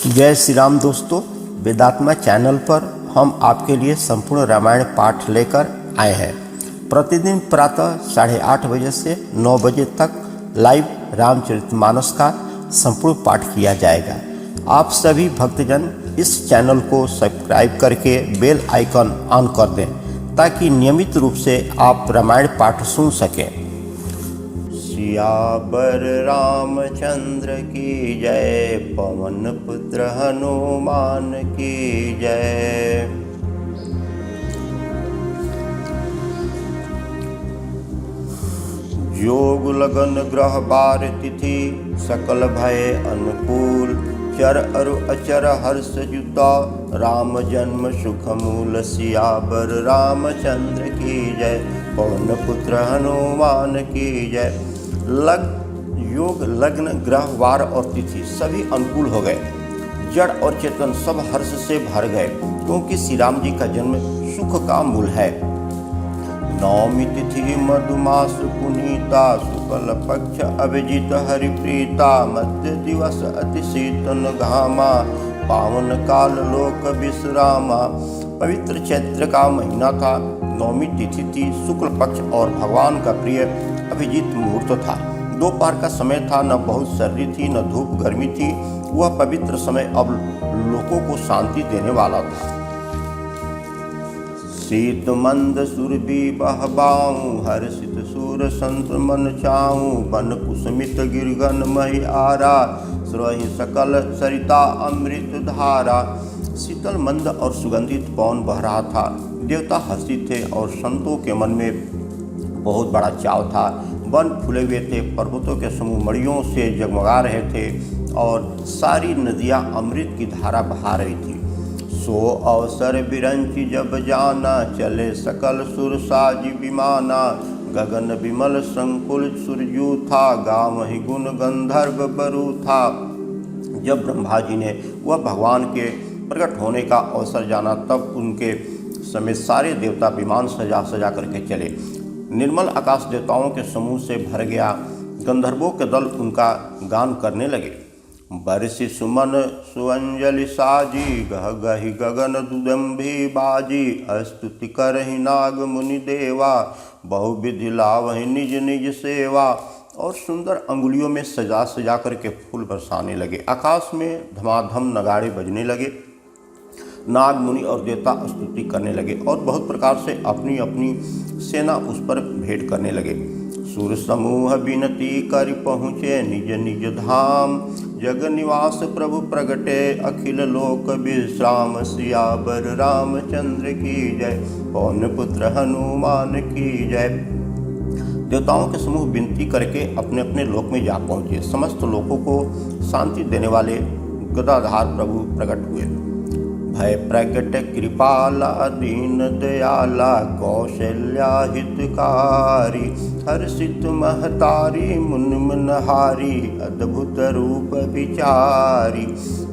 जय श्री राम दोस्तों, वेदात्मा चैनल पर हम आपके लिए संपूर्ण रामायण पाठ लेकर आए हैं। प्रतिदिन प्रातः 8:30 बजे से 9 बजे तक लाइव रामचरितमानस का संपूर्ण पाठ किया जाएगा। आप सभी भक्तजन इस चैनल को सब्सक्राइब करके बेल आइकन ऑन कर दें ताकि नियमित रूप से आप रामायण पाठ सुन सकें। सियावर रामचंद्र की जय, पवन पुत्र हनुमान की जय। योग लगन ग्रह बार तिथि, सकल भय अनुकूल। चर अरु अचर हर्ष जुता, राम जन्म सुख मूल। सियावर रामचंद्र की जय, पवन पुत्र हनुमान की जय। योग लग्न ग्रह वार और तिथि सभी अनुकूल हो गए। जड़ और चेतन सब हर्ष से भर गए, क्योंकि श्री राम जी का जन्म सुख का मूल है। नवमी तिथि मधुमास पुनीता, शुक्ल पक्ष अभिजित हरिप्रीता। मध्य दिवस अति शीतन घामा, पावन काल लोक विश्रामा। पवित्र चैत्र का महीना था। नवमी तिथि थी, शुक्ल पक्ष और भगवान का प्रिय अभिजीत मुहूर्त था। दोपहर का समय था, न बहुत सर्दी थी न धूप गर्मी थी। वह पवित्र समय अब लोगों को शांति देने वाला था। शीत मंद सुरभि बहबाऊं, हर्षित सूर संत मन चाऊं। बन कुसुमित गिरगन मही आरा, स्रहि सकल सरिता अमृत धारा। शीतल मंद और सुगंधित पवन बह रहा था। देवता हर्षित थे और संतों के मन में बहुत बड़ा चाव था। वन फूले हुए थे, पर्वतों के समूह मड़ियों से जगमगा रहे थे और सारी नदियां अमृत की धारा बहा रही थी। सो अवसर बिरंची जब जाना, चले सकल सुर साजी विमाना। गगन विमल संकुल सुरजू था, गाँव ही गुण गंधर्व बरु था। जब ब्रह्मा जी ने वह भगवान के प्रकट होने का अवसर जाना, तब उनके समेत सारे देवता विमान सजा सजा करके चले। निर्मल आकाश देवताओं के समूह से भर गया। गंधर्वों के दल उनका गान करने लगे। बरसि सुमन सुअंजलि साजी, गह गहि गगन दुदंभी बाजी। स्तुति करहि नाग मुनि देवा, बहुविधि लावहि निज निज सेवा। और सुंदर अंगुलियों में सजा सजा करके फूल बरसाने लगे। आकाश में धमाधम नगाड़े बजने लगे। नाग मुनि और देवता स्तुति करने लगे और बहुत प्रकार से अपनी अपनी सेना उस पर भेंट करने लगे। सुर समूह विनती कर पहुँचे निज निज धाम। जग निवास प्रभु प्रगटे, अखिल लोक विश्राम। सियावर रामचंद्र की जय, पवन पुत्र हनुमान की जय। देवताओं के समूह विनती करके अपने अपने लोक में जा पहुँचे। समस्त लोगों को शांति देने वाले गदाधार प्रभु प्रकट हुए। भय प्रगट कृपाला, दीन दयाला। कौशल्या हितकारी, हर्षित महतारी। मुन मनहारी, अद्भुत रूप विचारी।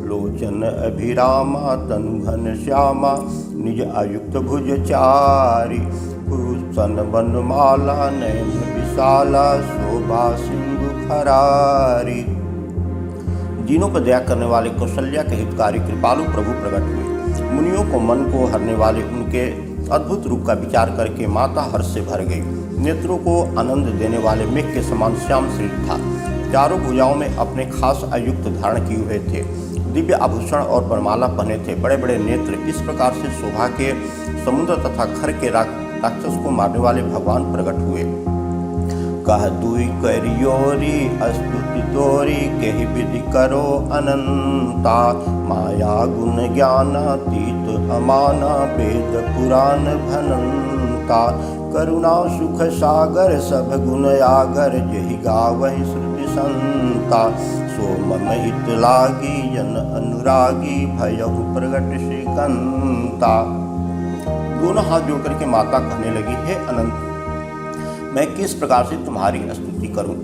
लोचन अभिरामा, तनु घन श्यामा। निज आयुक्त भुज चारी। भूषण वनमाला, नयन विशाला। शोभा सिंधु खरारी। जिनों पर दया करने वाले कौशल्या के हितकारी कृपालु प्रभु प्रकट हुए। मुनियों को मन को हरने वाले उनके अद्भुत रूप का विचार करके माता हर्ष से भर गई। नेत्रों को आनंद देने वाले मेघ के समान श्याम शरीर था। चारों भुजाओं में अपने खास आयुक्त धारण किए हुए थे। दिव्य आभूषण और वरमाला पहने थे। बड़े बड़े नेत्र। इस प्रकार से शोभा के समुद्र तथा खर के राक्षस को मारने वाले भगवान प्रकट हुए। कह दुई करियोरी, स्तुति तोरी। केहि विधि करो अनंता। माया गुण ज्ञानातीत अमाना, वेद पुराण भनंता। करुणा सुख सागर, सब गुण आगर। जहि गावहि श्रुति संता। सो मम हित लागी, जन अनुरागी। भयहु प्रगट श्रीकंता। दोनों हाथ जोड़ करके माता कहने लगी, हे अनंत, मैं किस प्रकार से तुम्हारी स्तुति करूं।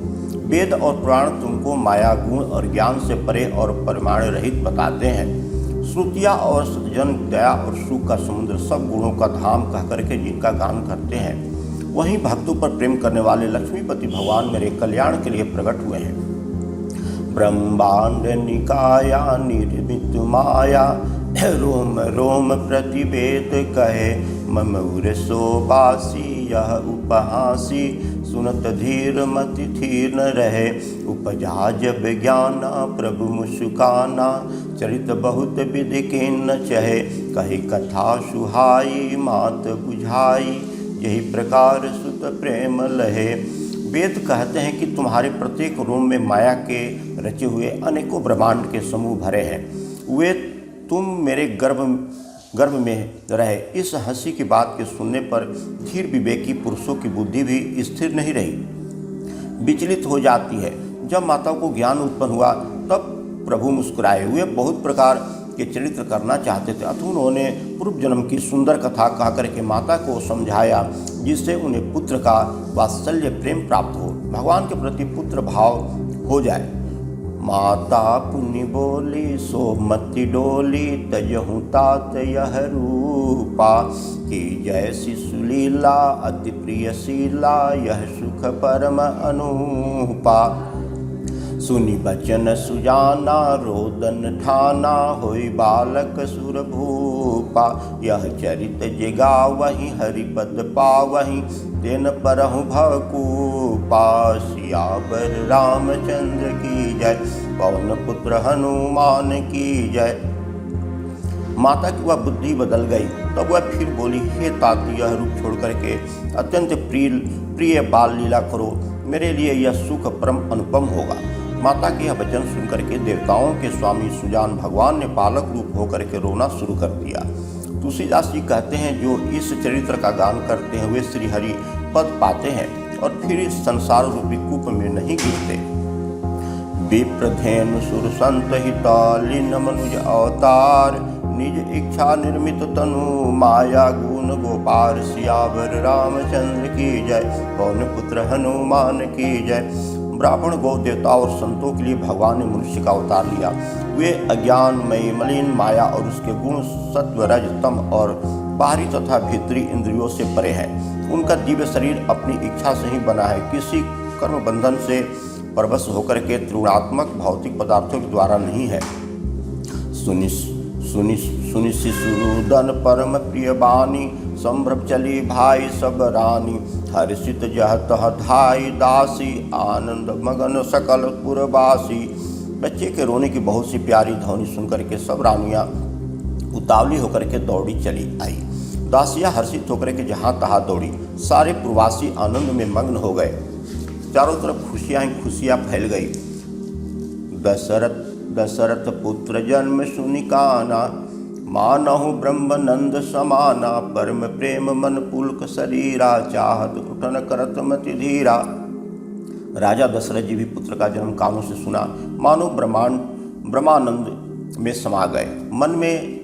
वेद और पुराण तुमको माया गुण और ज्ञान से परे और परिमाण रहित बताते हैं। श्रुतियाँ और सज्जन दया और सुख का समुद्र सब गुणों का धाम कह करके जिनका गान करते हैं, वहीं भक्तों पर प्रेम करने वाले लक्ष्मीपति भगवान मेरे कल्याण के लिए प्रकट हुए हैं। ब्रह्मांड निकाया निर्मित माया, रोम रोम प्रतिवेद कहे, मम उर सोबासी यह उपहासी, सुनत धीर मति थीर न रहे, उपजा जब ज्ञाना प्रभु मुस्काना, चरित बहुत विधि के न चहे, कही कथा सुहाई मात बुझाई, यही प्रकार सुत प्रेम लहे। वेद कहते हैं कि तुम्हारे प्रत्येक रोम में माया के रचे हुए अनेकों ब्रह्मांड के समूह भरे हैं। वे तुम मेरे गर्भ में रहे। इस हंसी की बात के सुनने पर धीर विवेकी पुरुषों की बुद्धि भी स्थिर नहीं रही, विचलित हो जाती है। जब माता को ज्ञान उत्पन्न हुआ तब प्रभु मुस्कुराए हुए बहुत प्रकार के चरित्र करना चाहते थे, अतः उन्होंने पूर्व जन्म की सुंदर कथा कहा करके माता को समझाया, जिससे उन्हें पुत्र का वात्सल्य प्रेम प्राप्त हो, भगवान के प्रति पुत्र भाव हो जाए। माता पुण्य बोली सोमति डोली, तजहु तात यह रूपा, की जय शिशुलीला अति प्रियशीला, यह सुख परम अनूपा। सुनि बचन सुजाना रोदन ठाना, होई बालक सुर भूपा, यह चरित जगा वही हरिपद पावही, तेन परहु भवकूपा। सियावर रामचंद्र की जय, पवन पुत्र हनुमान की जय। माता की वह बुद्धि बदल गई, तब वह फिर बोली, हे ताती, यह रूप छोड़ करके अत्यंत प्रिय बाल लीला करो, मेरे लिए यह सुख परम अनुपम होगा। माता के यह वचन सुनकर के देवताओं के स्वामी सुजान भगवान ने बालक रूप होकर के रोना शुरू कर दिया। तुलसीदास जी कहते हैं, जो इस चरित्र का गान करते हैं वे श्री हरि पद पाते हैं और फिर इस संसार रूपी कूप में नहीं गिरते। विप्रधेनु सुर संत हितालिन मनुज अवतार, निज इच्छा निर्मित तनु माया गुण गोपार। सियावर रामचंद्र की जय, पवन पुत्र हनुमान की जय। ब्राह्मण गौ देवता और संतों के लिए भगवान ने मनुष्य का अवतार लिया। वे अज्ञानमयी मलिन माया और उसके गुण सत्व रज तम और बाहरी तथा भीतरी इंद्रियों से परे है। उनका दिव्य शरीर अपनी इच्छा से ही बना है, किसी कर्म बंधन से परवश होकर के त्रिगुणात्मक भौतिक पदार्थों के द्वारा नहीं है। सुनि शिशुरुदन परम प्रिय बानी, संभ्रम चली भाई सब रानी। हर्षित जह तह धाई दासी, आनंद मगन सकल पुरवासी। बच्चे के रोने की बहुत सी प्यारी ध्वनि सुनकर के सब रानियां उतावली होकर के दौड़ी चली आई। दासियां हर्षित होकर के जहाँ तहाँ दौड़ी। सारे प्रवासी आनंद में मग्न हो गए। चारों तरफ खुशियां ही खुशियां फैल गई। दशरथ पुत्र जन्म सुनिकाना, मानहु ब्रह्मनंद समाना। परम प्रेम मन पुलक शरीरा, चाहत उठन करत मति धीरा। राजा दशरथ जी भी पुत्र का जन्म कानों से सुना, मानो ब्रह्मानंद में समा गए। मन में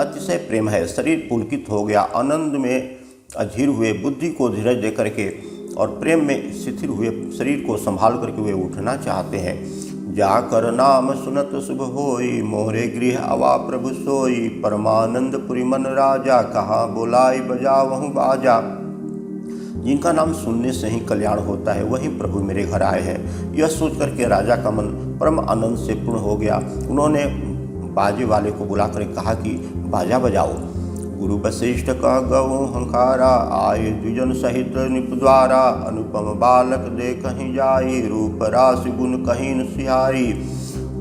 अतिशय प्रेम है, शरीर पुलकित हो गया। आनंद में अधीर हुए, बुद्धि को धीरज दे करके और प्रेम में शिथिल हुए शरीर को संभाल करके वे उठना चाहते हैं। जाकर नाम सुनत शुभ होई, मोहरे गृह अवा प्रभु सोई। परमानंद पुरी मन राजा, कहाँ बोलाई बजावहु बाजा। जिनका नाम सुनने से ही कल्याण होता है, वही प्रभु मेरे घर आए हैं। यह सोच करके राजा का मन परम आनंद से पूर्ण हो गया। उन्होंने बाजे वाले को बुलाकर कहा कि बाजा बजाओ। गुरु वशिष्ठ कह गौ हंकारा, आये द्विजन सहित निप द्वारा। अनुपम बालक दे कहीं जाई, रूप राशि गुण कहीं न सिहारी।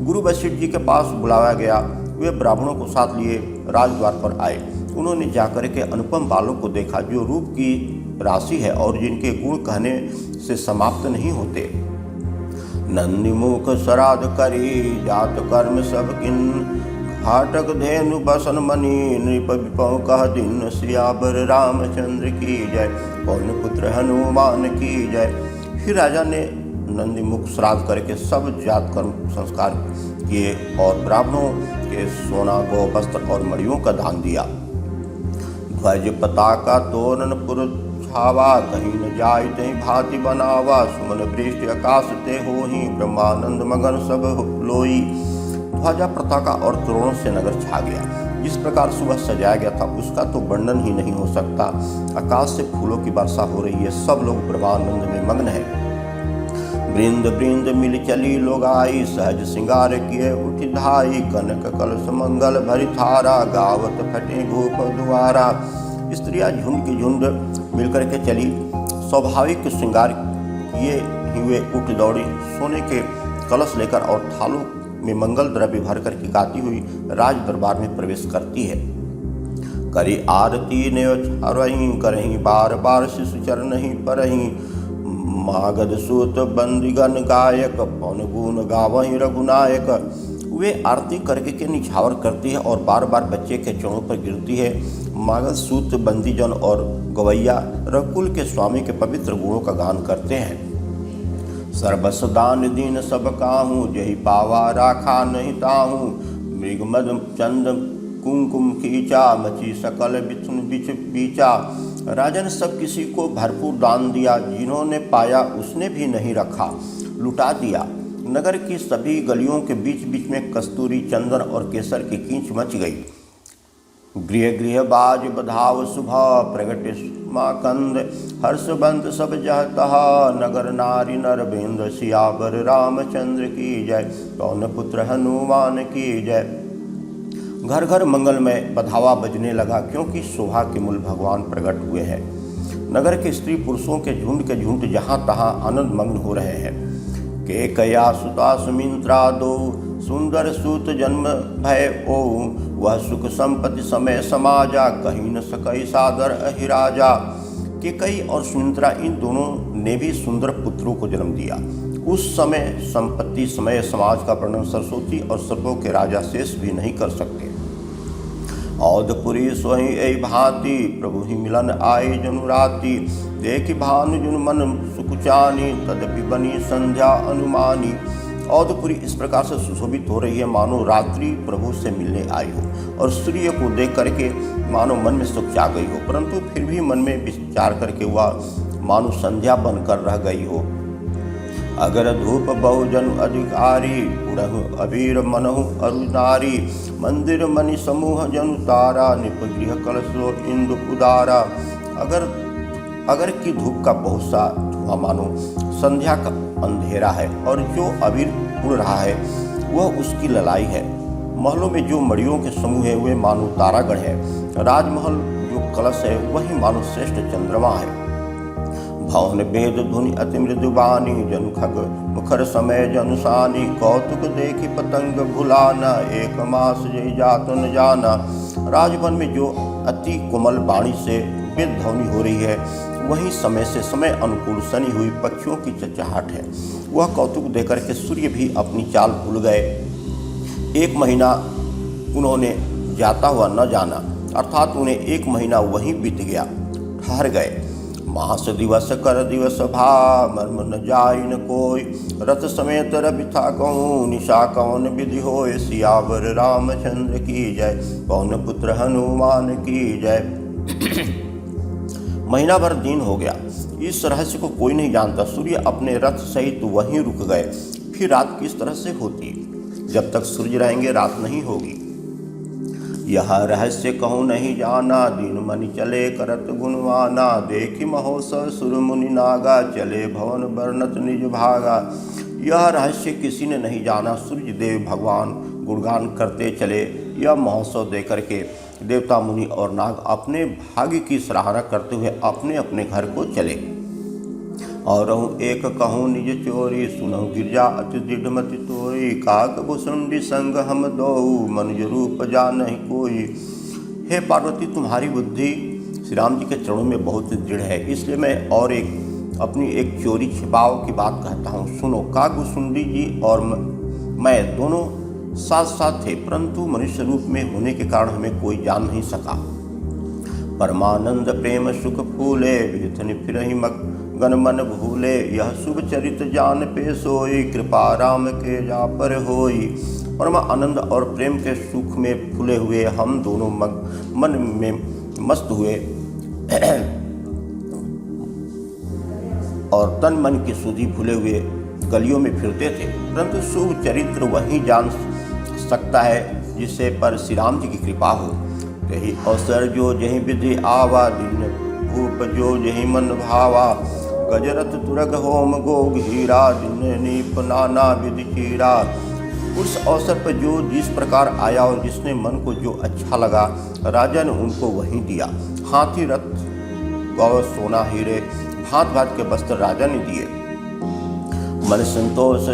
गुरु वशिष्ठ जी के पास बुलाया गया। वे ब्राह्मणों को साथ लिए राजद्वार पर आए। उन्होंने जाकर के अनुपम बालक को देखा, जो रूप की राशि है और जिनके गुण कहने से समाप्त नहीं होते। नंदी मुख श्राद्ध करी, जात कर्म सब किन। हाटक धेनु बसन मणि, नृप विपौ कह दिन। सियावर रामचंद्र की जय, पवन पुत्र हनुमान की जय। फिर राजा ने नंदी मुख श्राद्ध करके सब जात कर्म संस्कार किए और ब्राह्मणों के सोना गौ वस्त्र और मणियों का दान दिया। ध्वज पताका तोरण पुर छावा, कहीं न जाय तहीं भांति बनावा। सुमन वृष्टि आकाश ते होहि, ब्रह्मानंद मगन सब लोई। ध्वजा पताका और तोरणों से नगर छा गया। जिस प्रकार सुबह सजाया गया था उसका तो वर्णन ही नहीं हो सकता। आकाश से फूलों की वर्षा हो रही है, सब लोग ब्रह्मानंद में मग्न है। वृंद वृंद मिल चली लोग आई, सहज श्रृंगार किए उठ धाई, कनक कलश मंगल भरी थारा, गावत फटे भूप द्वारा। स्त्रियां झुंड की झुंड मिलकर के चली, स्वाभाविक श्रृंगार किए हुए उठ दौड़ी, सोने के कलश लेकर और थालों में मंगल द्रव्य भर कर के गाती हुई राज दरबार में प्रवेश करती है। करी आरती ने छरही, करही बार बार शिशु चरणहि परही, मागध सूत बंदिगन गायक, पौन गुण गावहि रघुनायक। वे आरती करके के निछावर करती है और बार बार बच्चे के चरणों पर गिरती है। मागध सूत बंदीजन और गवैया रघुकुल के स्वामी के पवित्र गुणों का गान करते हैं। सर्वस दान दीन सब काहूँ, जही पावा राखा नहीं ताहूँ, मृग मद चंद कुमकुम खींचा, मची सकल बिथुन बिच बीचा। राजन सब किसी को भरपूर दान दिया, जिन्होंने पाया उसने भी नहीं रखा, लुटा दिया। नगर की सभी गलियों के बीच बीच में कस्तूरी चंदन और केसर की कींच मच गई। गृह गृह बाज बधाव सुबह, प्रगट माकंद हर्षबंत सब जहतः, नगर नारी नर बेंद सियावर रामचंद्र की जय, पवन पुत्र हनुमान की जय। घर घर मंगलमय बधावा बजने लगा, क्योंकि शोभा के मूल भगवान प्रकट हुए हैं। नगर के स्त्री पुरुषों के झुंड जहाँ तहाँ आनंद मग्न हो रहे हैं। के कया सुता सुमिंत्रा दो, सुंदर सूत जन्म भय ओ, वह सुख संपत्ति समय समाजा, कहीं न सकई सादर अहिराजा। केकई और सुमित्रा इन दोनों ने भी सुंदर पुत्रों को जन्म दिया। उस समय संपत्ति समय समाज का वर्णन सरस्वती और सर्पों के राजा शेष भी नहीं कर सकते। औधपुरी सोही ऐ भांति, प्रभु ही मिलन आए जनु राति, देखि भानु जुन मन सुकुचानी, तदपि बनी संध्या अनुमानी। औधपुरी इस प्रकार से सुशोभित हो रही है मानो रात्रि प्रभु से मिलने आई हो, और सूर्य को देख करके मानो मन में सुख जा गई हो, परंतु फिर भी मन में विचार करके वह मानो संध्या बनकर रह गई हो। अगर धूप बहुजन अधिकारी, उड़हु अबीर मनहु अरु नारी, मंदिर मणि समूह जनु तारा, निपगृह कलशो इंदु उदारा। अगर की धूप का बहुत सा धुआं मानो संध्या का अंधेरा है, और जो अबीर उड़ रहा है वह उसकी ललाई है। महलों में जो मड़ियों के समूह है वे मानो तारागण है। राजमहल जो कलश है वही मानो श्रेष्ठ चंद्रमा है। भवन वेद धुनि अति मृदुबानी, जनु खग मुखर समय जनुसानी, कौतुक देखी पतंग भुलाना, एक मास जय जात न जाना। राजभवन में जो अति कोमल वाणी से वेद ध्वनि हो रही है वही समय से समय अनुकूल सनी हुई पक्षियों की चहचहाट है। वह कौतुक देकर के सूर्य भी अपनी चाल भूल गए। एक महीना उन्होंने जाता हुआ न जाना, अर्थात उन्हें एक महीना वहीं बीत गया, ठहर गए। मास दिवस कर दिवस भा, मर्म न जाई न कोई, रथ समेत रवि था कहूँ, निशा कौन विधि होय, सियावर रामचंद्र की जय, पवन पुत्र हनुमान की जय। महीना भर दिन हो गया, इस रहस्य को कोई नहीं जानता। सूर्य अपने रथ सहित वहीं रुक गए। फिर रात किस तरह से होती? जब तक सूर्य रहेंगे रात नहीं होगी। यह रहस्य कहूँ नहीं जाना, दिन मनि चले करत गुणवाना, देखी महोत्सव सुर मुनि नागा, चले भवन वर्णत निज भागा। यह रहस्य किसी ने नहीं जाना। सूर्य देव भगवान गुणगान करते चले। यह महोत्सव देकर के देवता मुनि और नाग अपने भाग्य की सराहना करते हुए अपने अपने घर को चले। और एक कहूँ निज चोरी, सुनहु गिरजा अति दृढ़ मति तोरी, काक भुसुंडी संग हम दोऊ, मनुज रूप जानहि कोई। हे पार्वती, तुम्हारी बुद्धि श्री राम जी के चरणों में बहुत दृढ़ है, इसलिए मैं और अपनी एक चोरी छिपाव की बात कहता हूँ। सुनो, काक भुसुंडी जी और मैं दोनों साथ साथ थे, परंतु मनुष्य रूप में होने के कारण हमें कोई जान नहीं सका। परमानंद प्रेम सुख फूले, विधनि फिरहि गन मन भूले, यह शुभ चरित जान पे सोई, कृपा राम के जा पर होई। परमा आनंद और प्रेम के सुख में फूले हुए हम दोनों मन में मस्त हुए और तन मन की सुधि भूले हुए गलियों में फिरते थे, परंतु शुभ चरित्र वही जान सकता है जिससे पर श्री राम जी की कृपा हो। यही अवसर जो जही विधि आवा, दिन भूप जो जही मन भावा, गजरथ तुरग होम गोग हीरा, जिन्हें नीप नाना विधि चीरा। उस अवसर पर जो जिस प्रकार आया और जिसने मन को जो अच्छा लगा, राजा ने उनको वहीं दिया। हाथी, रथ, गौ, सोना, हीरे, भांत भांत के वस्त्र राजा ने दिए। मन संतोष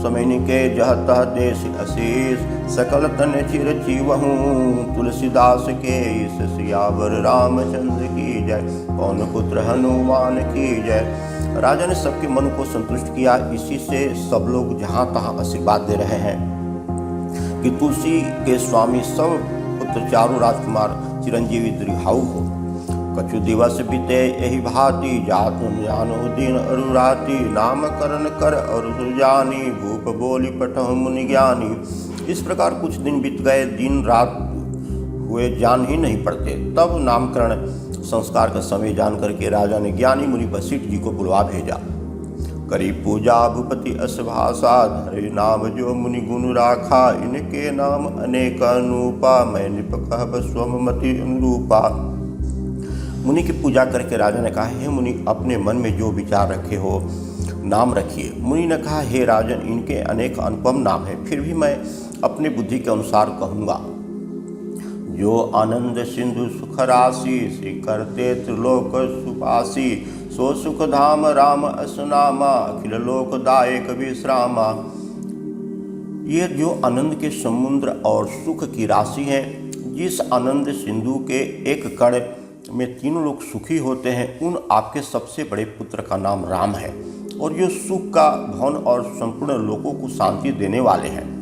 समैनि के जह तह देश अशीष, सकल तन चिर जीवहूँ तुलसीदास के इस सियावर रामचंद्र की जय, पवन पुत्र हनुमान की जय। राजा ने सबके मन को संतुष्ट किया। इसी से सब लोग जहाँ तहाँ आशीर्वाद दे रहे हैं कि तुलसी के स्वामी सब पुत्र चारों राजकुमार चिरंजीवी दीर्घायु हो। कछु दिवस बीते यही भांति, जात जानो दिन अरुराती, नामकरण कर और सुजानी, भूप बोली पठहु मुनि ज्ञानी। इस प्रकार कुछ दिन बीत गए, दिन रात हुए जान ही नहीं पड़ते। तब नामकरण संस्कार का समय जान करके राजा ने ज्ञानी मुनि वशिष्ठ जी को बुलवा भेजा। करी पूजा भूपति अस भाषा, धरे नाम जो मुनि गुण राखा, इनके नाम अनेक अनूपा, मैं नृप कहब स्वमति अनुरूपा। मुनि की पूजा करके राजा ने कहा, हे मुनि, अपने मन में जो विचार रखे हो नाम रखिए। मुनि ने कहा, हे राजन, इनके अनेक अनुपम नाम हैं, फिर भी मैं अपनी बुद्धि के अनुसार कहूँगा। जो आनंद सिंधु सुख राशि, श्री करते त्रिलोक सुपासी, सो सुख धाम राम असनामा, अखिल लोक दायक विश्रामा। ये जो आनंद के समुद्र और सुख की राशि है, जिस आनंद सिंधु के एक कण में तीनों लोग सुखी होते हैं, उन आपके सबसे बड़े पुत्र का नाम राम है, और जो सुख का भवन और संपूर्ण लोगों को शांति देने वाले हैं।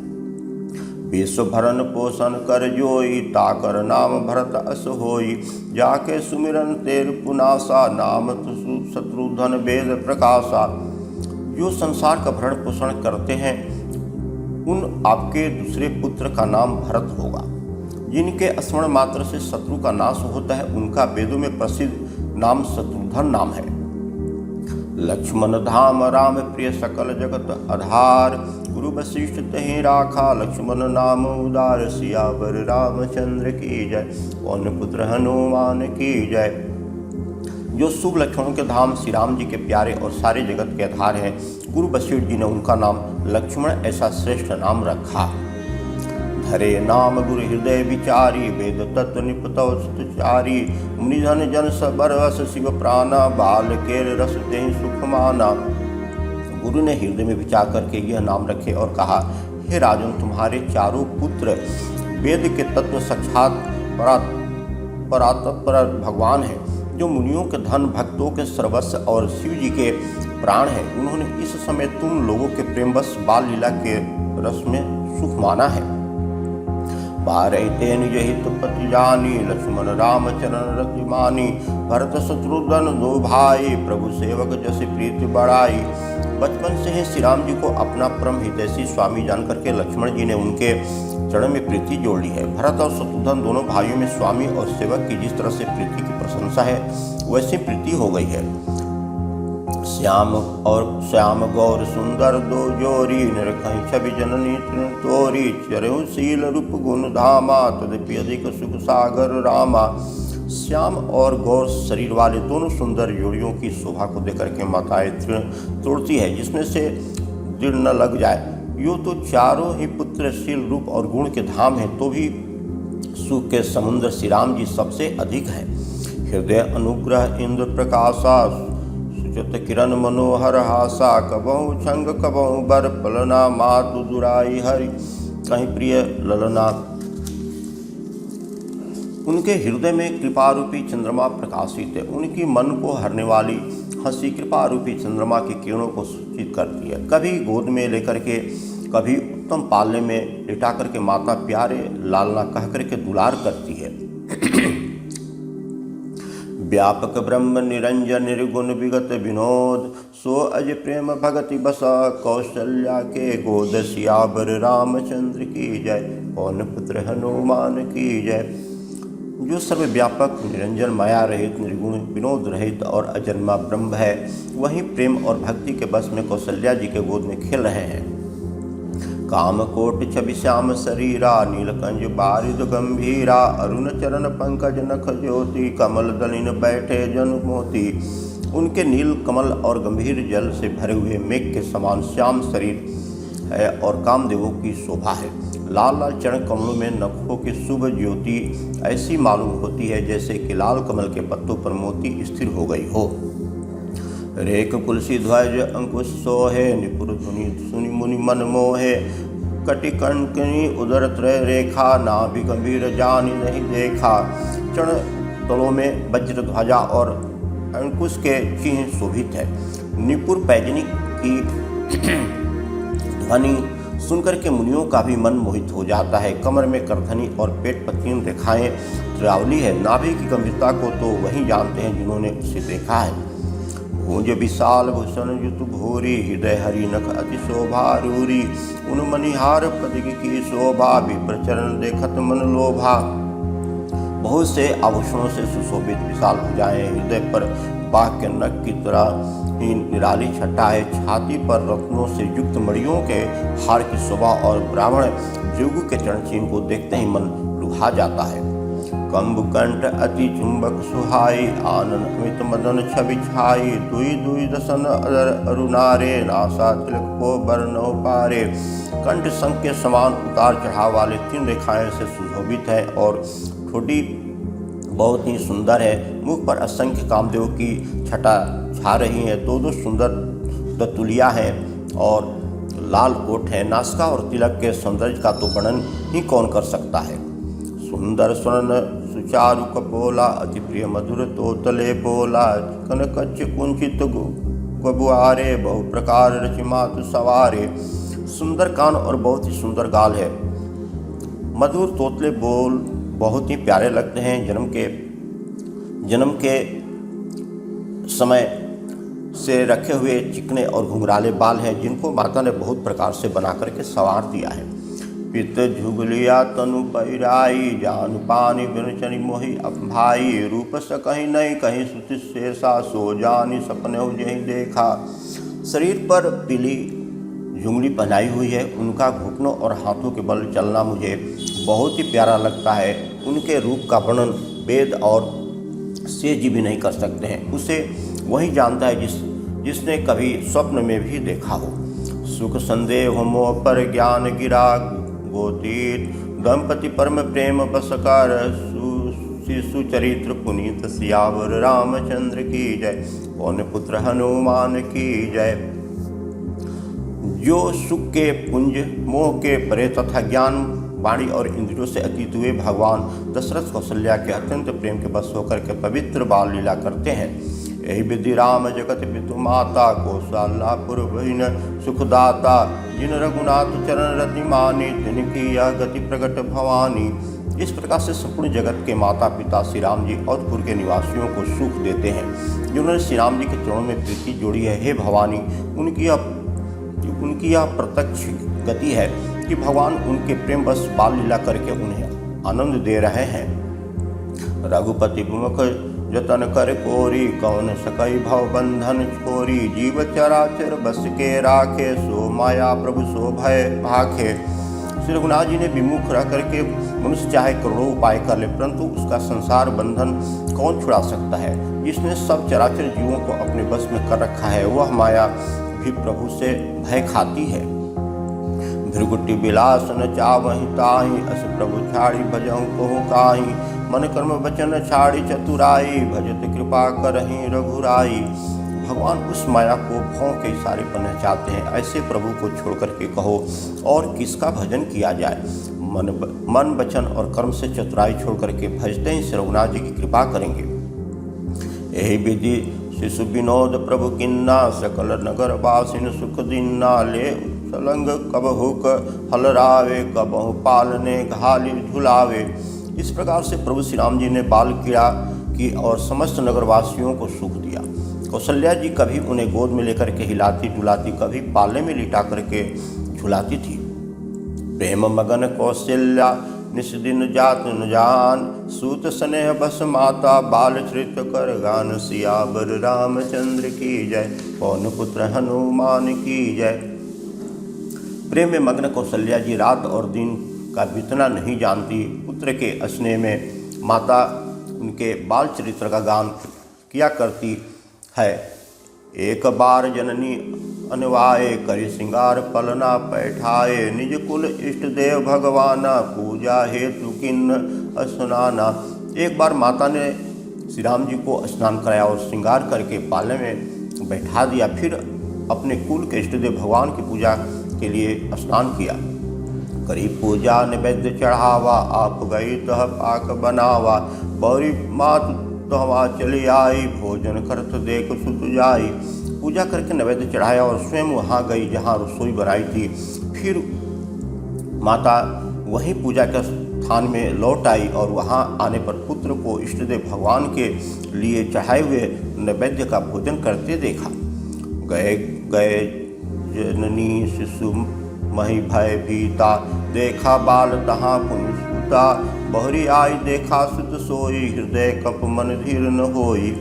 विश्व भरण पोषण कर जोई, ताकर नाम भरत अस होई, जाके सुमिरन तेर पुनासा, नाम शत्रुधन वेद प्रकाशा। जो संसार का भरण पोषण करते हैं, उन आपके दूसरे पुत्र का नाम भरत होगा। जिनके स्मरण मात्र से शत्रु का नाश होता है, उनका वेदों में प्रसिद्ध नाम शत्रुधन नाम है। लक्ष्मण धाम राम प्रिय सकल जगत आधार, गुरु वशिष्ठ तहि राखा, लक्ष्मण नाम उदार, सियावर रामचंद्र की जय, पवन पुत्र हनुमान की जय। जो शुभ लक्षणों के धाम श्री राम जी के प्यारे और सारे जगत के आधार हैं, गुरु वशिष्ठ जी ने उनका नाम लक्ष्मण ऐसा श्रेष्ठ नाम रखा। हरे नाम गुरु हृदय विचारी, वेद तत्व निपतौ सुचारी, मुनिजन जन सबर अस शिव प्राणा, बाल के रस देहि सुख माना। गुरु ने हृदय में विचार करके यह नाम रखे और कहा, हे राजन, तुम्हारे चारों पुत्र वेद के तत्व साक्षात परात्पर भगवान हैं, जो मुनियों के धन, भक्तों के सर्वस्व और शिव जी के प्राण हैं। उन्होंने इस समय तुम लोगों के प्रेमवश बाल लीला के रस में सुख माना है। बारह ते निज हित पति जानी, लक्ष्मण राम चरण रति मानी, भरत शत्रुघ्न दो भाई, प्रभु सेवक जैसे प्रीति बढ़ाई। बचपन से ही श्री राम जी को अपना परम हितैषी स्वामी जान करके लक्ष्मण जी ने उनके चरण में प्रीति जोड़ ली है। भरत और शत्रुघ्न दोनों भाइयों में स्वामी और सेवक की जिस तरह से प्रीति की प्रशंसा है, वैसी प्रीति हो गई है। श्याम गौर सुंदर दो जोरी, निरखई छवि जननी तोरी, चरहु शील रूप गुण धामा, तदपि अधिक सुख सागर रामा। श्याम और गौर शरीर वाले दोनों सुंदर जोड़ियों की शोभा को देकर के माताएं तोड़ती है, जिसमें से दृढ़ न लग जाए। यूँ तो चारों ही पुत्र शील रूप और गुण के धाम हैं, तो भी सुख के समुद्र श्री राम जी सबसे अधिक हैं। हृदय अनुग्रह इंद्र प्रकाशा, सुचत किरण मनोहर हासा, कबहु छंग कबहु बर पलना, मातु दुराई हरि कहीं प्रिय ललना। उनके हृदय में कृपा रूपी चंद्रमा प्रकाशित है। उनकी मन को हरने वाली हंसी कृपा रूपी चंद्रमा की किरणों को सूचित करती है। कभी गोद में लेकर के, कभी उत्तम पालने में लिटा करके माता प्यारे लालना कह करके दुलार करती है। व्यापक ब्रह्म निरंजन निर्गुण विगत विनोद, सो अज प्रेम भगति बसा, कौशल्या के गोद, सियावर रामचंद्र की जय, पवन पुत्र हनुमान की जय। जो सर्वव्यापक निरंजन माया रहित निर्गुण विनोद रहित और अजन्मा ब्रह्म है, वहीं प्रेम और भक्ति के बस में कौशल्या जी के गोद में खेल रहे हैं। काम कोट छवि श्याम शरीरा, नीलकंज बारिद गंभीरा, अरुण चरण पंकज नख ज्योति, कमल दलिन बैठे जन मोती। उनके नील कमल और गंभीर जल से भरे हुए मेघ के समान श्याम शरीर है और कामदेवों की शोभा है। लाल लाल चरण कमलों में नखों की शुभ ज्योति ऐसी मालूम होती है जैसे कि लाल कमल के पत्तों पर मोती स्थिर हो गई हो। रेख कुलसी ध्वज अंकुश सोहे, निपुर धुनि सुनि मुनि मन मोहे। कटिकंकनी उदर त्रय रेखा, नाभि गंभीर जानि नहीं देखा। चरण तलों में वज्र ध्वजा और अंकुश के चिन्ह शोभित है। निपुर पैजनी की ध्वनि सुनकर के मुनियों का भी मन मोहित हो जाता है। कमर में करधनी और पेट पर 3 रेखाएं त्रियावली है। नाभि की गंभीरता को तो वही जानते हैं जिन्होंने उसे देखा है। भुज विशाल भूषण युत भूरी, हृदय हरि नख अति शोभा रूरी। उन मनिहार पद की शोभा, विप्र चरण देखत मन लोभा। बहुत से आभूषणों से सुशोभित विशाल भुजाएं, हृदय पर बाघ के नख की तरह ही निराली छटा है। छाती पर रत्नों से युक्त मणियों के हार की शोभा और ब्राह्मण जुगु के चरण चिन्ह को देखते ही मन लुभा जाता है। कंबुकंठ अति चुंबक सुहाई, आनंद अमित मदन छवि छाई। दुई दुई दसन अदर अरुणारे, नासा तिलक को बरनौ पारे। कंठ शंख के समान उतार चढ़ाव वाले 3 रेखाएं से सुशोभित है और ठोडी बहुत ही सुंदर है। मुख पर असंख्य कामदेव की छटा छा रही है। 2 सुंदर दतुलिया हैं और लाल ओठ है। नासिका और तिलक के सौंदर्य का तो वर्णन ही कौन कर सकता है। सुंदर स्वर्ण सुचारु कपोला, अति प्रिय मधुर तोतले बोला। कनकच्च कुंचित गबुआरे, बहु प्रकार रचिमात सवारे। सुंदर कान और बहुत ही सुंदर गाल है। मधुर तोतले बोल बहुत ही प्यारे लगते हैं। जन्म के समय से रखे हुए चिकने और घुंघराले बाल हैं जिनको माता ने बहुत प्रकार से बना करके संवार दिया है। पित झुगलिया तनु पैराई, जान पानी बिरचनी मोहि भाई। रूप स कहीं नहीं कहीं सुति शेषा, सो जानी सपने जही देखा। शरीर पर पीली झुंगली पहनाई हुई है। उनका घुटनों और हाथों के बल चलना मुझे बहुत ही प्यारा लगता है। उनके रूप का वर्णन वेद और सेज जी भी नहीं कर सकते हैं। उसे वही जानता है जिसने कभी स्वप्न में भी देखा हो। सुख संदेह मोह पर ज्ञान गिरा, गोतीत दंपति परम प्रेम बस कर। शिशु चरित्र पुनीत सियावर रामचंद्र की जय। पौन पुत्र हनुमान की जय। जो सुख के पुंज मोह के परे तथा ज्ञान वाणी और इंद्रियों से अतीत हुए भगवान दशरथ कौशल्या के अत्यंत प्रेम के बस होकर के पवित्र बाल लीला करते हैं। यही विधि राम जगत पितु माता, कौशल्यापुर बहिन सुखदाता। जिन रघुनाथ चरण रति मानी, तिनकी यह गति प्रकट भवानी। इस प्रकार से संपूर्ण जगत के माता पिता श्री राम जी अवधपुर के निवासियों को सुख देते हैं। जिन्होंने श्री राम जी के चरणों में प्रीति जोड़ी है। हे भवानी, उनकी यह प्रत्यक्ष गति है कि भगवान उनके प्रेम बस बाल लीला करके उन्हें आनंद दे रहे हैं। रघुपति विमुख जतन कर कोरी, कौन सकई भव बंधन छोरी। जीव चराचर बस के राखे, सो माया प्रभु सो भय भाखे। श्री रघुनाथ जी ने विमुख रह करके मनुष्य चाहे करोड़ों उपाय कर ले, परंतु उसका संसार बंधन कौन छुड़ा सकता है। जिसने सब चराचर जीवों को अपने बस में कर रखा है, वह माया भी प्रभु से भय खाती है। भृगुटी विलास न चावहि ताहि, अस प्रभु छाड़ी भजहु कहु काहि। मन कर्म वचन छाड़ी चतुराई, भजत कृपा करहि रघुराई। भगवान उस माया को भौं के इशारे पर नचाते हैं। ऐसे प्रभु को छोड़ करके कहो और किसका भजन किया जाए। मन वचन और कर्म से चतुराई छोड़ करके भजते ही श्री रघुनाथ जी की कृपा करेंगे। यही विधि शिशु विनोद प्रभु किन्ना, सकल नगर वासिन सुख दिन्ना। ले सलंग कबहुक हलरावे, कबहु पालने घाली झुलावे। इस प्रकार से प्रभु श्री राम जी ने बाल क्रीड़ा की और समस्त नगरवासियों को सुख दिया। कौशल्या जी कभी उन्हें गोद में लेकर के हिलाती डुलाती, कभी पाले में लिटा करके झुलाती थी। प्रेम मगन कौशल्या निस दिन जात न जान, सूत स्नेह बस माता बाल चरित कर गान। सियावर रामचंद्र की जय, पौन पुत्र हनुमान की जय। प्रेम में मग्न कौशल्या जी रात और दिन का बीतना नहीं जानती। पुत्र के स्नेह में माता उनके बाल चरित्र का गान किया करती है। एक बार जननी अनवाए, करि श्रृंगार पलना पैठाए, निज कुल इष्ट देव भगवाना, पूजा हेतु किन्न स्नाना। एक बार माता ने श्री राम जी को स्नान कराया और श्रृंगार करके पालने में बैठा दिया, फिर अपने कुल के इष्ट देव भगवान की पूजा के लिए स्नान किया। करी पूजा नैवेद्य चढ़ावा, आप गई तह पाक बनावा, बौरी मात तहवा चली आई, भोजन करत देख सुत जाई। पूजा करके नैवेद्य चढ़ाया और स्वयं वहाँ गई जहाँ रसोई बनाई थी। फिर माता वहीं पूजा के स्थान में लौट आई और वहाँ आने पर पुत्र को इष्टदेव भगवान के लिए चढ़ाए हुए नैवेद्य का भोजन करते देखा। गए गए जननी शिशु मही भय भीता, देखा बाल तहाँ पुण्य सूता, बहरी आई देखा सुत सोई, हृदय कप मन धीर न होई।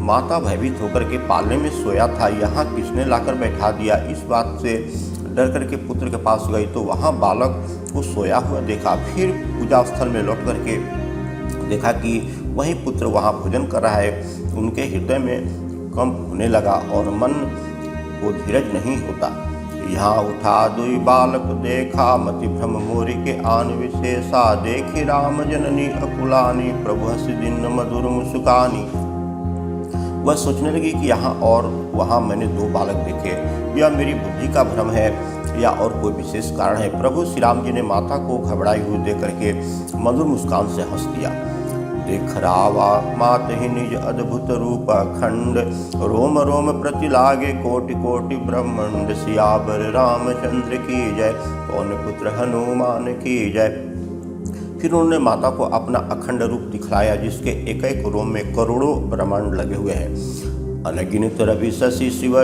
माता भयभीत होकर के पालने में सोया था, यहाँ किसने लाकर बैठा दिया। इस बात से डर करके पुत्र के पास गई तो वहाँ बालक को सोया हुआ देखा। फिर पूजा स्थल में लौट करके देखा कि वही पुत्र वहाँ भोजन कर रहा है। उनके हृदय में कंप होने लगा और मन को धीरज नहीं होता। यहाँ उठा दुई बालक देखा, मति भ्रम मोरी के आन विशेषा, देखी राम जननी अकुलानी, प्रभु हंस दिन मधुर मुस्कानी। वह सोचने लगी कि यहाँ और वहाँ मैंने दो बालक देखे, यह मेरी बुद्धि का भ्रम है या और कोई विशेष कारण है। प्रभु श्री राम जी ने माता को घबराई हुई देख करके मधुर मुस्कान से हंस दिया। देख रावा मात ही निज अद्भुत रूप खंड, रोम रोम प्रति लागे कोटि कोटि ब्रह्मांड, सियावर रामचंद्र की जय, पवन पुत्र हनुमान की जय। फिर उन्होंने माता को अपना अखंड रूप दिखलाया, जिसके एक एक रोम में करोड़ों ब्रह्मांड लगे हुए हैं। अनगिनत रवि शशि शिव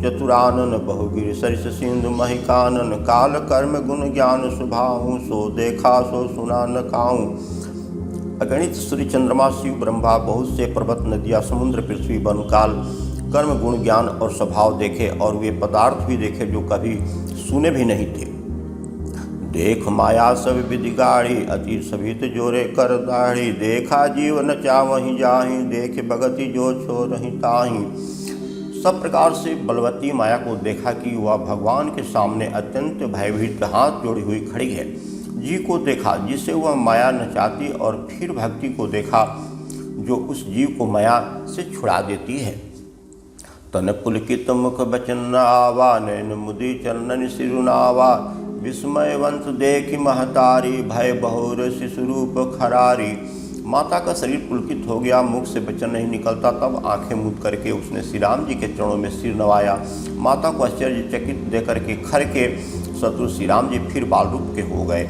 चतुरानन, बहुगिर सरिस सिंधु महिकानन, काल कर्म गुण ज्ञान स्वभाव, सो देखा सो सुना न काऊं। अगणित सूर्य चंद्रमा शिव ब्रह्मा, बहुत से पर्वत नदियाँ समुद्र पृथ्वी वन काल कर्म गुण ज्ञान और स्वभाव देखे, और वे पदार्थ भी देखे जो कभी सुने भी नहीं थे। देख माया सब विधि गाड़ी, अति सभित जोरे कर दाढ़ी, देखा जीव न चावहीं जाहि, देख भगति जो छो रही ताहि। सब प्रकार से बलवती माया को देखा कि वह भगवान के सामने अत्यंत भयभीत हाथ जोड़ी हुई खड़ी है। जी को देखा जिसे वह माया नचाती, और फिर भक्ति को देखा जो उस जीव को माया से छुड़ा देती है। तन पुलकित मुख बचन आवा, नैन मुदी चरणन सिरुनावा, विस्मयवंत देखी महतारी, भय बहुर शिशुरूप खरारी। माता का शरीर पुलकित हो गया, मुख से वचन नहीं निकलता। तब आंखें मूंद करके उसने श्री राम जी के चरणों में सिर नवाया। माता को आश्चर्यचकित देकर के खर के शत्रु श्री राम जी फिर बाल रूप के हो गए।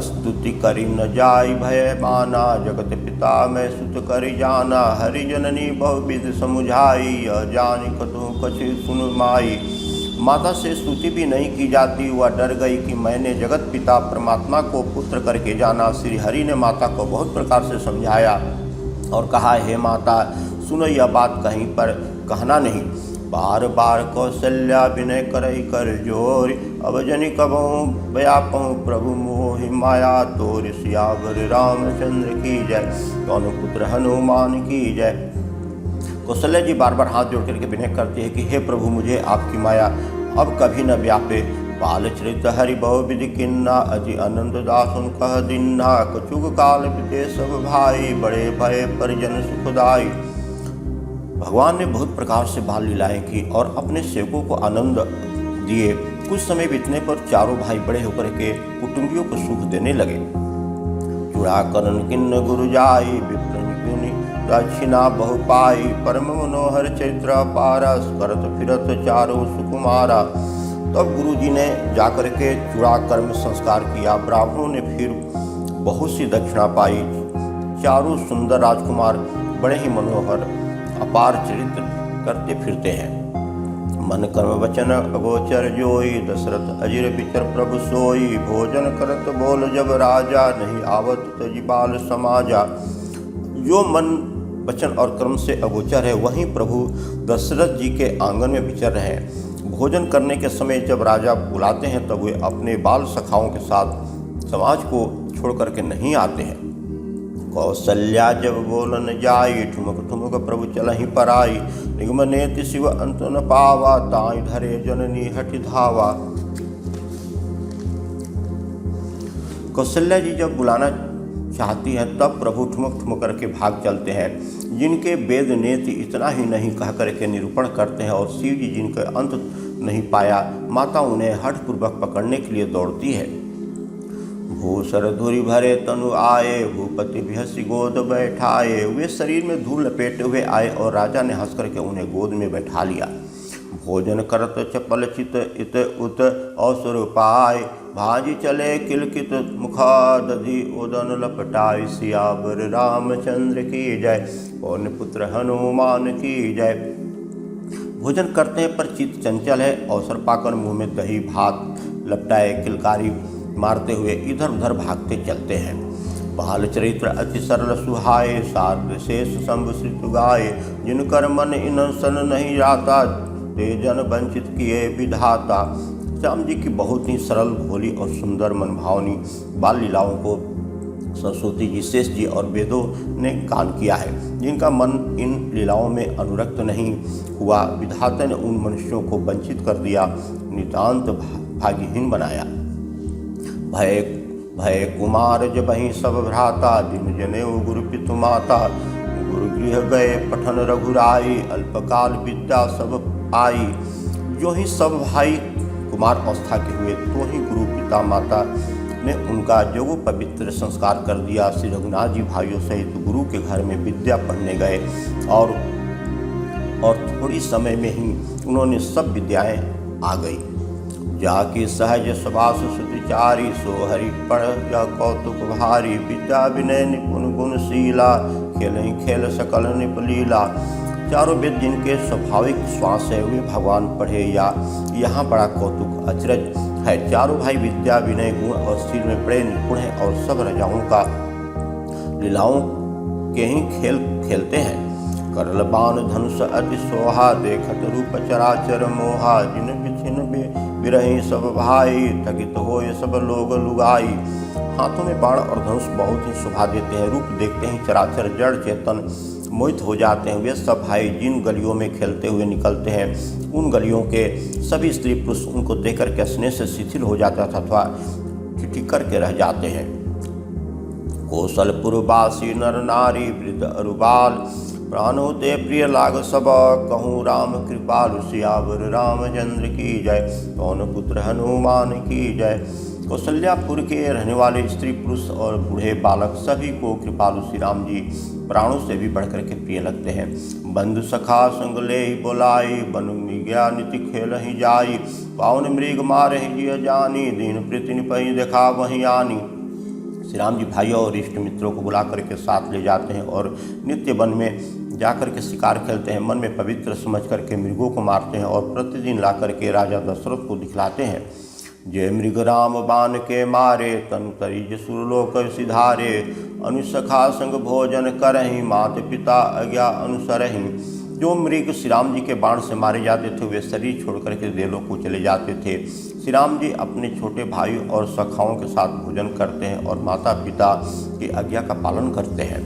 स्तुति करी न जाई भय माना, जगत पिता मैं सुत करी जाना, हरि जननी बहुविध समुझाई, जानी कतहु कछु सुन माई। माता से स्तुति भी नहीं की जाती, वह डर गई कि मैंने जगत पिता परमात्मा को पुत्र करके जाना। श्री हरि ने माता को बहुत प्रकार से समझाया और कहा, हे माता सुनो, यह बात कहीं पर कहना नहीं। बार बार कौशल्या विनय करई कर जोर, अब जनि कबहूँ व्यापहूँ प्रभु मोहि माया तोर, सियावर रामचंद्र की जय, पवन पुत्र हनुमान की जय। कौशल्या जी बार बार हाथ जोड़ करके विनय करती है कि हे प्रभु, मुझे आपकी माया अब कभी न व्यापे। बाल चरित हरि बहु विधि किन्ना, अति अनंत दासुन कह दिन्ना, कछुग काल बीते सब भाई, बड़े भय परिजन सुखदाई। भगवान ने बहुत प्रकार से बाल लीलाएं की और अपने सेवकों को आनंद दिए। कुछ समय बीतने पर चारों भाई बड़े होकर के कुटुंबियों को सुख देने लगे। चूड़ा करण किन्न गुरु जाई, विप्रन दक्षिणा बहु पाई, परम मनोहर चरित्र पारस, करत फिरत चारों सुकुमारा। तब गुरु जी ने जाकर के चूड़ा कर्म संस्कार किया। ब्राह्मणों ने फिर बहुत सी दक्षिणा पाई। चारों सुंदर राजकुमार बड़े ही मनोहर अपार चरित्र करते फिरते हैं। मन कर्म वचन अगोचर जोई, दशरथ अजिर बिचर प्रभु सोई, भोजन करत बोल जब राजा, नहीं आवत तजि बाल समाजा। जो मन वचन और कर्म से अगोचर है, वहीं प्रभु दशरथ जी के आंगन में विचर रहे हैं। भोजन करने के समय जब राजा बुलाते हैं तब वे अपने बाल सखाओं के साथ समाज को छोड़ करके नहीं आते हैं। कौशल्या जब बोलन जाई, ठुमक ठुमक प्रभु चलहि पराई। निगम नेति शिव अंत न पावा, ताई धरे जननी हठि धावा। कौशल्या जी जब बुलाना चाहती हैं तब प्रभु ठुमक ठुमक करके भाग चलते हैं। जिनके वेद नेति इतना ही नहीं कह करके निरूपण करते हैं और शिव जी जिनका अंत नहीं पाया, माता उन्हें हठपूर्वक पकड़ने के लिए दौड़ती है। भूसर धूरी भरे तनु आए, भूपति बिहसी गोद बैठाए। वे शरीर में धूल लपेटे हुए आए और राजा ने हंस करके उन्हें गोद में बैठा लिया। भोजन करत चपल चित इत उत अवसर पाए, भाजी चले किलकित मुखा दधि उदन लपटाई। सियावर रामचंद्र की जय, पवन पुत्र हनुमान की जय। भोजन करते हैं पर चित्त चंचल है, अवसर पाकर मुंह में दही भात लपटाए किलकारी मारते हुए इधर उधर भागते चलते हैं। बाल चरित्र अति सरल सुहाए, सार्थ शेष शंभ श्रुत गाए। जिनकर मन इनसन नहीं जाता, ते जन वंचित किए विधाता। श्याम जी की बहुत ही सरल, भोली और सुंदर मनभावनी बाल लीलाओं को सरस्वती जी, शेष जी और वेदों ने गान किया है। जिनका मन इन लीलाओं में अनुरक्त नहीं हुआ, विधाता ने उन मनुष्यों को वंचित कर दिया, नितांत भाग्यहीन बनाया। भय भय कुमार जबहि सब भ्राता, दिन जनेऊ गुरु पितु माता। गुरु गृह गए पठन रघुराई, अल्पकाल विद्या सब आई। जो ही सब भाई कुमार अवस्था के हुए, तो ही गुरु पिता माता ने उनका जोगो पवित्र संस्कार कर दिया। श्री रघुनाथ जी भाइयों सहित गुरु के घर में विद्या पढ़ने गए और थोड़ी समय में ही उन्होंने सब विद्याएं आ गई। जाके सहज सवास सुचारी, सो हरि पढ़ या कौतुक भारी। विद्या विनय निपुण गुणशीला, खेलहि खेल सकल निपलीला। चारों वेद जिनके स्वाभाविक श्वास है, वे भगवान पढ़े या यहाँ बड़ा कौतुक अचरज है। चारों भाई विद्या विनय गुण और शील में बड़े निपुण हैं और सब राजाओं का लीलाओं के ही खेल खेलते हैं। करल बाण धनुष अति सोहा, देखत रूप चराचर मोहा। जिन बिछिन बिरही सब भाई, थकित हो ये सब लोग लुगाई। हाथों में बाण और धनुष बहुत ही शोभा देते हैं। रूप देखते ही चराचर जड़ चेतन मोहित हो जाते हैं। वे सब भाई जिन गलियों में खेलते हुए निकलते हैं, उन गलियों के सभी स्त्री पुरुष उनको देख करके स्नेह से शिथिल हो जाता था अथवा ठिठिक करके रह जाते हैं। कौशलपुरवासी नर नारी, वृद्ध अरुबाल। प्राणो ते प्रिय लाग सब, कहूँ राम कृपालु। सियावर रामचंद्र की जय, पवन पुत्र हनुमान की जय। कौशल्यापुर के रहने वाले स्त्री पुरुष और बूढ़े बालक सभी को कृपालु श्री राम जी प्राणों से भी बढ़कर के प्रिय लगते हैं। बंधु सखा संग ले ही बोलाई, बनु गया नीति खेल ही जाई। पावन मृग मार ही जिय जानी, दीन प्रीति निपहि देखा वहीं आनी। श्री राम जी भाइयों और इष्ट मित्रों को बुला करके साथ ले जाते हैं और नित्य वन में जाकर के शिकार खेलते हैं। मन में पवित्र समझ करके मृगों को मारते हैं और प्रतिदिन ला करके राजा दशरथ को दिखलाते हैं। जय मृग राम बाण के मारे, तनु तरिज सुरलोक सिधारे। अनुसखा संग भोजन करहीं, मात पिता आज्ञा अनुसरहीं। जो मृग श्री राम जी के बाण से मारे जाते थे, वे शरीर छोड़ करके देलों को चले जाते थे। श्री राम जी अपने छोटे भाई और सखाओं के साथ भोजन करते हैं और माता पिता की आज्ञा का पालन करते हैं।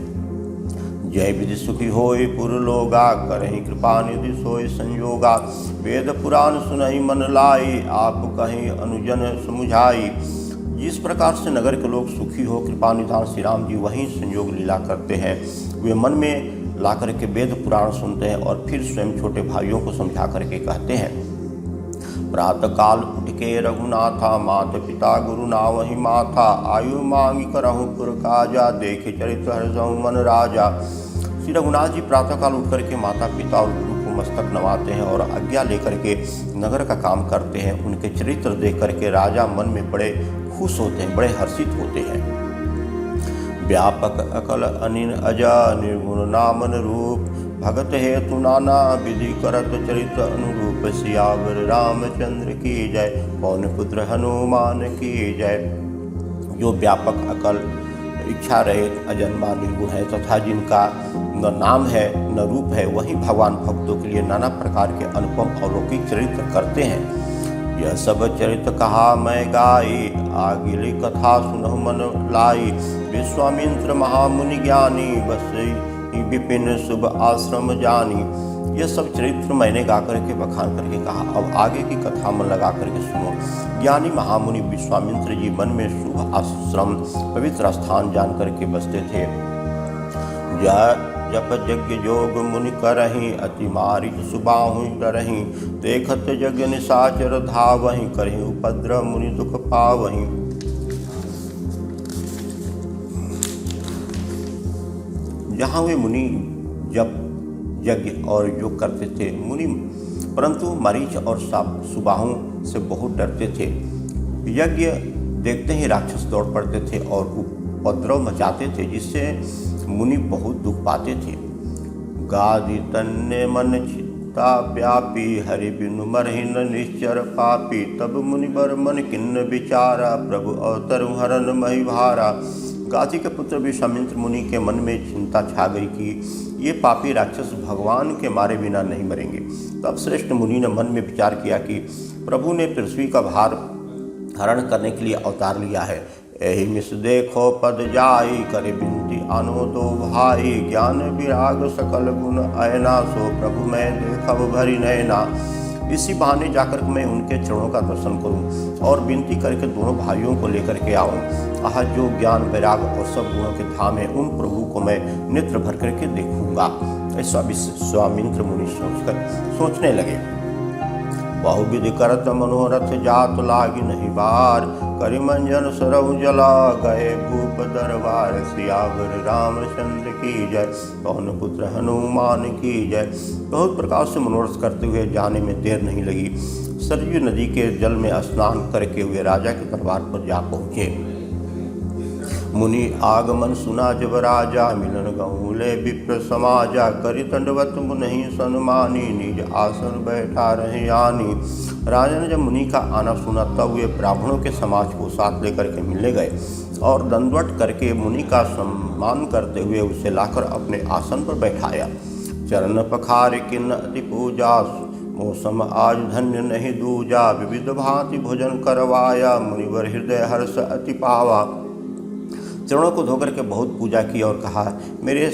जय विधि सुखी होय पुरलोगा, करहि कृपा निधि सोय संयोगा। वेद पुराण सुनहि मन लाई, आप कहीं अनुजन समुझाई। जिस प्रकार से नगर के लोग सुखी हो कृपा निधान श्री राम जी वहीं संयोग लीला करते हैं। वे मन में ला करके वेद पुराण सुनते हैं और फिर स्वयं छोटे भाइयों को समझा करके कहते हैं। प्रातः काल उठ के रघुनाथा, मात पिता गुरु नावहि माथा। आयु मांगी करहु पुर काजा, देखे चरित्र हर्षहु मन राजा। श्री रघुनाथ जी प्रातःकाल उठ करके माता पिता और गुरु को मस्तक नवाते हैं और आज्ञा लेकर के नगर का काम करते हैं। उनके चरित्र देख करके राजा मन में बड़े खुश होते हैं, बड़े हर्षित होते हैं। व्यापक अकल अनिल अजा, निर्गुण नामन रूप। भगत हेतु नाना विधि करत चरित्र अनुरूप। सियावर रामचंद्र की जय, पवन पुत्र हनुमान की जय। जो व्यापक अकल इच्छा रहित अजन्मा निर्गुण है तथा जिनका न नाम है न रूप है, वही भगवान भक्तों के लिए नाना प्रकार के अनुपम अलौकिक चरित्र करते हैं। यह सब चरित कहा मैं गाई, आगिली कथा सुनहु मन लाई। विश्वामित्र महामुनि ज्ञानी, बसई विपिन शुभ आश्रम जानी। यह सब चरित्र मैंने गा करके बखान करके कहा, अब आगे की कथा मन लगा करके सुनो। ज्ञानी महामुनि विश्वामित्र जी मन में शुभ आश्रम पवित्र स्थान जान करके बसते थे। जप यज्ञ योग मुनि करहीं, अति मारिच सुबाहुं डरहीं। देखत यज्ञ निशाचर धावहीं, करहीं उपद्रव मुनि दुख पावहीं। जहाँ वे मुनि जप यज्ञ और योग करते थे मुनि, परंतु मरीच और सुबाहों से बहुत डरते थे। यज्ञ देखते ही राक्षस दौड़ पड़ते थे और उपद्रव मचाते थे, जिससे मुनि बहुत दुख पाते थे। गादि तन्ने मन चित्ता व्यापी, हरि बिनु मरहिन निश्चर पापी। तब मुनि बर मन किन्न विचारा, प्रभु अवतरु हरन महि भारा। गादी के पुत्र विश्वामित्र मुनि के मन में चिंता छा गई कि ये पापी राक्षस भगवान के मारे बिना नहीं मरेंगे। तब श्रेष्ठ मुनि ने मन में विचार किया कि प्रभु ने पृथ्वी का भार हरण करने के लिए अवतार लिया है। यही मिस देखो पद जाई, करे बिनती आनो दो भाई। ज्ञान विराग सकल गुण अयना, सो प्रभु मैं देखब भरी नयना। इसी बहाने जाकर मैं उनके चरणों का दर्शन करूं और विनती करके दोनों भाइयों को लेकर के आऊं। आह, जो ज्ञान वैराग और सब गुणों के धाम है, उन प्रभु को मैं नेत्र भर करके देखूंगा। ऐसा विश्वामित्र मुनि सोचने लगे। बहुविधि करत मनोरथ, जात लागी नहीं बार। करिमंजन सरहु जला, गए भूप दरबार। सियावर रामचंद्र की जय, पवन पुत्र हनुमान की जय। बहुत प्रकार से मनोरथ करते हुए जाने में देर नहीं लगी। सरयू नदी के जल में स्नान करके हुए राजा के दरबार पर जा पहुँचे। मुनि आगमन सुना जब राजा, मिलन गहुले विप्र समाजा। करि दंडवत मुनि सन्मानी, निज आसन बैठा रहे आनी। राजा ने जब मुनि का आना सुना तब वे ब्राह्मणों के समाज को साथ लेकर के मिलने गए और दंडवत करके मुनि का सम्मान करते हुए उसे लाकर अपने आसन पर बैठाया। चरण पखार किन्न अति पूजा, मौसम आज धन्य नहीं दूजा। विविध भांति भोजन करवाया, मुनिवर हृदय हर्ष अति पावा। चरणों को धोकर के बहुत पूजा की और कहा, मेरे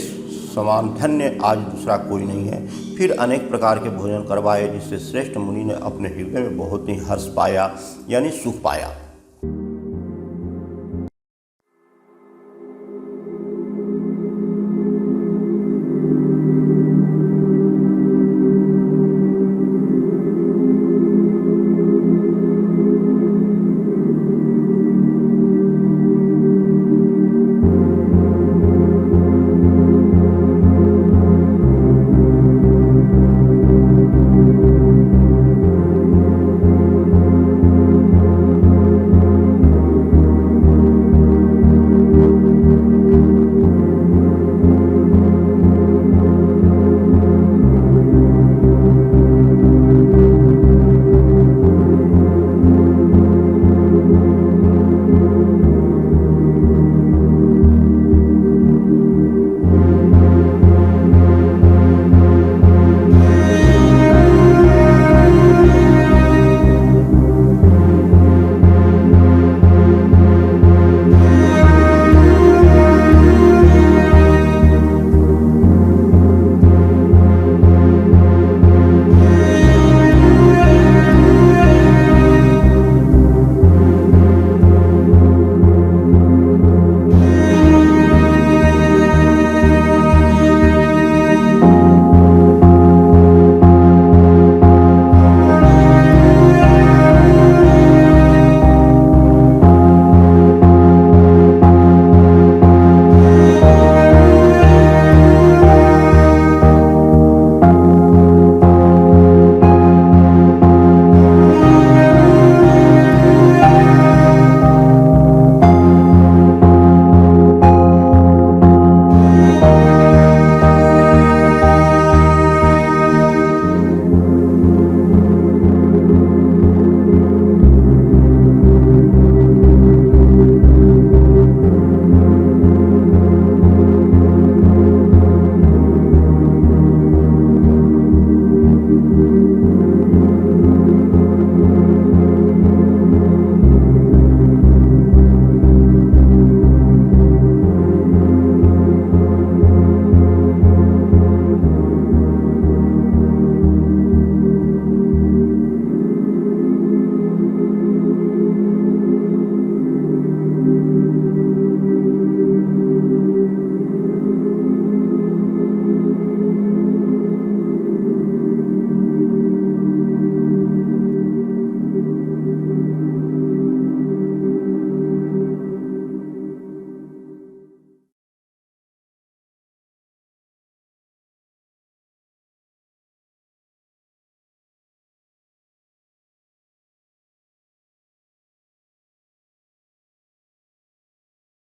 समान धन्य आज दूसरा कोई नहीं है। फिर अनेक प्रकार के भोजन करवाए, जिससे श्रेष्ठ मुनि ने अपने हृदय में बहुत ही हर्ष पाया, यानी सुख पाया।